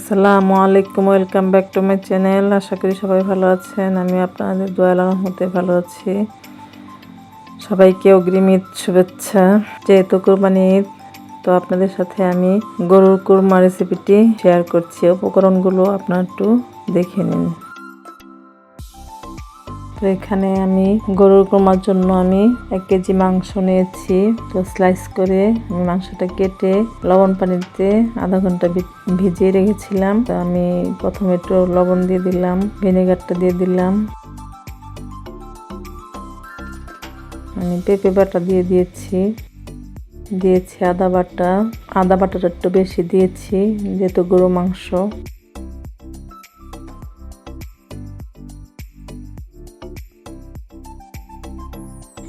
আসসালামু আলাইকুম, welcome back to my channel. আশা করি সবাই ভালো আছেন। আমি আপনাদের দোয়ার রহমতে ভালো আছি। সবাইকে অগ্রিম ঈদ শুভেচ্ছা। যেহেতু কোরবানি ঈদ, তো আপনাদের সাথে আমি গরুর কুরমা রেসিপিটি শেয়ার করছি। উপকরণগুলো আপনারা একটু দেখে নিন। তো এখানে আমি গরুর কুরমার জন্য আমি 1 কেজি মাংস নিয়েছি। তো স্লাইস করে আমি মাংসটা কেটে লবণ পানিতে আধা ঘন্টা ভিজিয়ে রেখেছিলাম। তো আমি প্রথমে একটু লবণ দিয়ে দিলাম, ভিনেগারটা দিয়ে দিলাম, আমি পেঁপে বাটা দিয়ে দিয়েছি আদা বাটাটা একটু বেশি দিয়েছি যেহেতু গরু মাংস।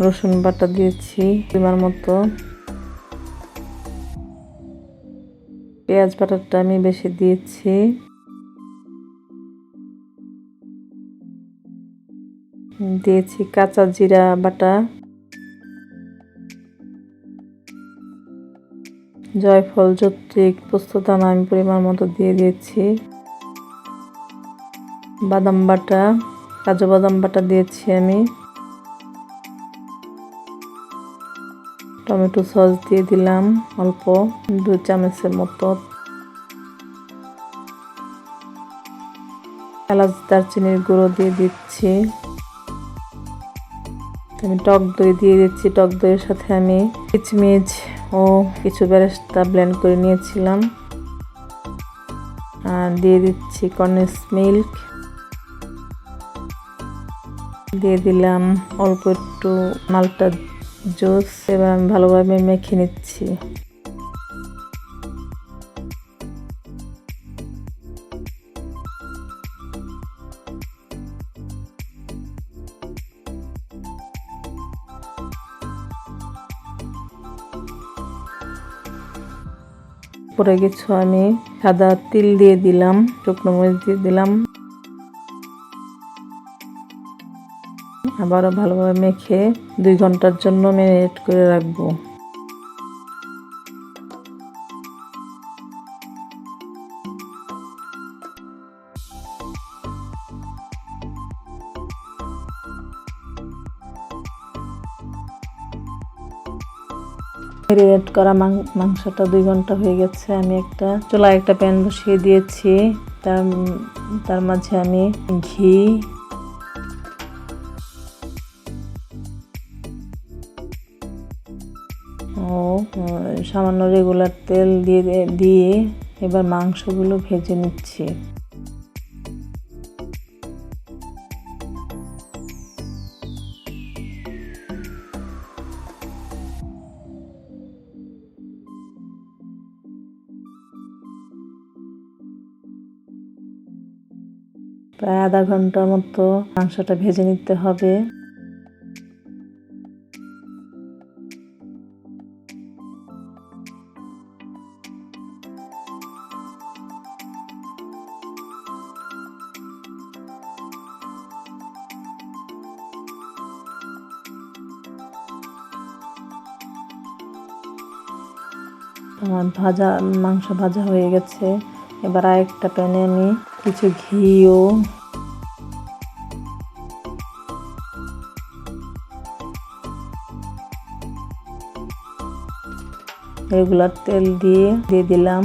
রসুন বাটা দিয়েছি পরিমাণ মতো, পেঁয়াজ বাটাটা আমি বেশি দিয়েছি, দিয়েছি কাঁচা জিরা বাটা, জয়ফল, জৈত্রিক, পোস্তদানা আমি পরিমাণ মতো দিয়ে দিয়েছি, বাদাম বাটা, কাজু বাদাম বাটা দিয়েছি আমি, টমেটো সস দিয়ে দিলাম অল্প 2 চামচের মতো, এলাচ দারচিনির গুঁড়ো দিয়ে দিচ্ছি, আমি টক দই দিয়ে দিচ্ছি। টক দইয়ের সাথে আমি কিচমিচ ও কিছু বেরেস্তা ব্লেন্ড করে নিয়েছিলাম, আর দিয়ে দিচ্ছি কনডেন্স মিল্ক, দিয়ে দিলাম অল্প একটু মাল্টা জুস। এবার আমি ভালোভাবে মেখে নিচ্ছি। পরে কিছু আমি সাদা তিল দিয়ে দিলাম, শুকনো মরিচ দিয়ে দিলাম, আবারও ভালোভাবে মেখে 2 ঘন্টার জন্য ম্যারিনেট করে রাখবো। ম্যারিনেট করা মাংসটা 2 ঘন্টা হয়ে গেছে। আমি চুলায় একটা প্যান বসিয়ে দিয়েছি। তার মাঝে আমি ঘি, ও সামান্য রেগুলার তেল দিয়ে এবার মাংসগুলো ভেজে নিচ্ছি। প্রায় আধা ঘন্টার মতো মাংসটা ভেজে নিতে হবে। আমার মাংস ভাজা হয়ে গেছে। এবার আরেকটা প্যানে আমি কিছু ঘি ও রেগুলার তেল দিয়ে দিলাম,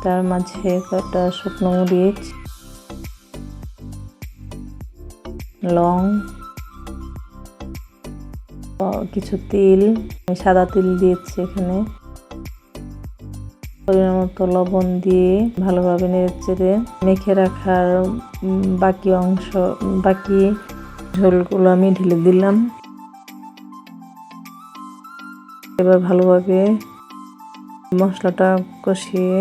তার মাঝে কয়েকটা শুকনো মরিচ, লং, কিছু তিল, সাদা তিল দিয়েছি এখানে, পরিমাণ মতো লবণ দিয়ে ভালোভাবে নেড়েচেড়ে মেখে রাখার বাকি ঝোলগুলো আমি ঢেলে দিলাম। এবার ভালোভাবে মশলাটা কষিয়ে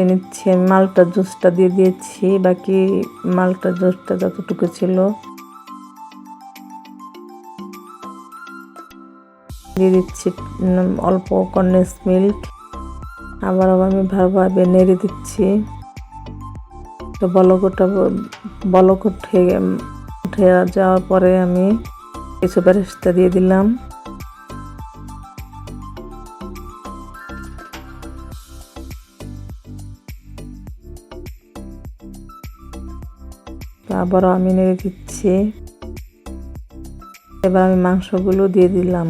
নিচ্ছি। আমি মাল্টা জুসটা দিয়ে দিয়েছি, বাকি মাল্টা জুসটা যতটুকু ছিল দিয়ে দিচ্ছি অল্প কনডেন্স মিল্ক। আবারও আমি ভালোভাবে নেড়ে দিচ্ছি। তো বলক উঠে যাওয়ার পরে আমি কিছু বেরেস্তা দিয়ে দিলাম, আবারও আমি নেড়ে দিচ্ছি। এবার আমি মাংসগুলো দিয়ে দিলাম।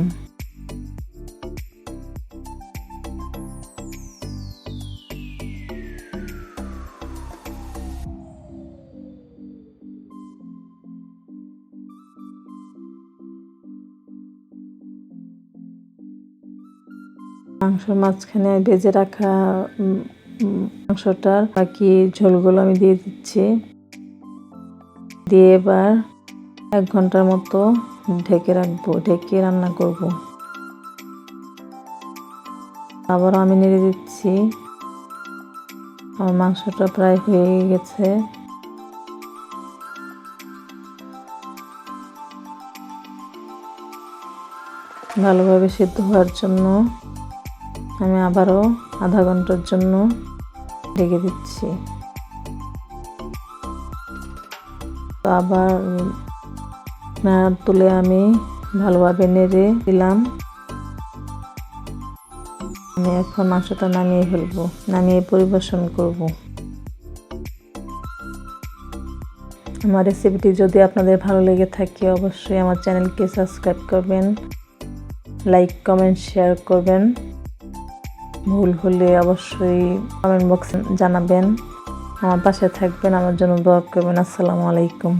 মাংসের মাঝখানে ভেজে রাখা মাংসটার বাকি ঝোলগুলো আমি দিয়ে দিচ্ছি। দিয়ে এবার 1 ঘন্টার মতো ঢেকে রাখবো, ঢেকে রান্না করব। আবার আমি নেড়ে দিচ্ছি। আমার মাংসটা প্রায় হয়ে গেছে। ভালোভাবে সিদ্ধ হওয়ার জন্য আমি আবারও আধা ঘন্টার জন্য ঢেকে দিচ্ছি। তো আবার তুলে আমি ভালোভাবে নেড়ে দিলাম। আমি এখন মাংসটা নামিয়ে ফেলবো, নামিয়ে পরিবেশন করব। আমার রেসিপিটি যদি আপনাদের ভালো লেগে থাকে অবশ্যই আমার চ্যানেলকে সাবস্ক্রাইব করবেন, লাইক কমেন্ট শেয়ার করবেন। ভুল হলে অবশ্যই কমেন্ট বক্সে জানাবেন। আমার পাশে থাকবেন, আমার জন্য দোয়া করবেন। আসসালামু আলাইকুম।